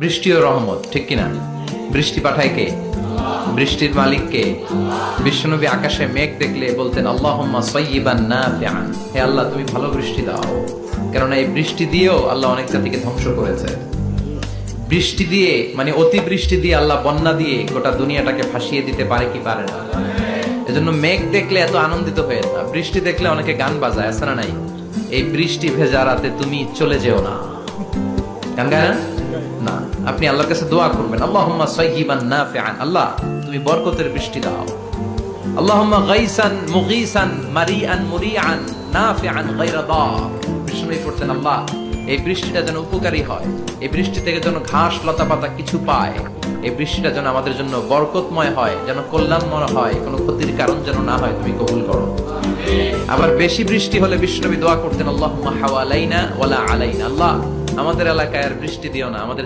বৃষ্টি ও রহমত, ঠিক কিনা? বৃষ্টি পাঠায় কে? বৃষ্টির মালিক কে? বিশ্বনবী আকাশে মেঘ দেখলে বলতেন আল্লাহুম্মা সাইয়্যিবান নাফিআন, হে আল্লাহ তুমি ভালো বৃষ্টি দাও। কেননা এই বৃষ্টি দিয়েও আল্লাহ অনেক জাতিকে ধ্বংস করেছে। বৃষ্টি দিয়ে মানে অতি বৃষ্টি দিয়ে আল্লাহ বন্যা দিয়ে গোটা দুনিয়াটাকে ভাসিয়ে দিতে পারে কি পারে না? এজন্য মেঘ দেখলে এত আনন্দিত হয়ে না, বৃষ্টি দেখলে অনেকে গান বাজায়, আছে না নাই? এই বৃষ্টি ভেজা রাতে তুমি চলে যেও না, গান গায় না? না, আপনি আল্লাহর কাছে দোয়া করবেন আল্লাহুম্মা সাইয়্যিবান নাফিআন, আল্লাহ তুমি বরকতের বৃষ্টি দাও। আল্লাহুম্মা গাইসান মুগীসান মারিআন মুরিআন নাফিআন গায়রা দার। বিষ্ণুই পড়তেন আল্লাহ এই বৃষ্টিটা যেন উপকারী হয়, এই বৃষ্টি থেকে যেন ঘাস লতা পাতা কিছু পায়, এই বৃষ্টিটা যেন আমাদের জন্য বরকতময় হয়, যেন কল্যাণময় হয়, কোনো ক্ষতির কারণ যেন না হয়, তুমি কবুল করো। আবার বেশি বৃষ্টি হলে বিষ্ণুবী দোয়া করতেন আল্লাহুম্মা হাওয়ালাইনা ওয়ালা আলাইনা, আল্লাহ আমাদের এলাকায় আর বৃষ্টি দিও না, আমাদের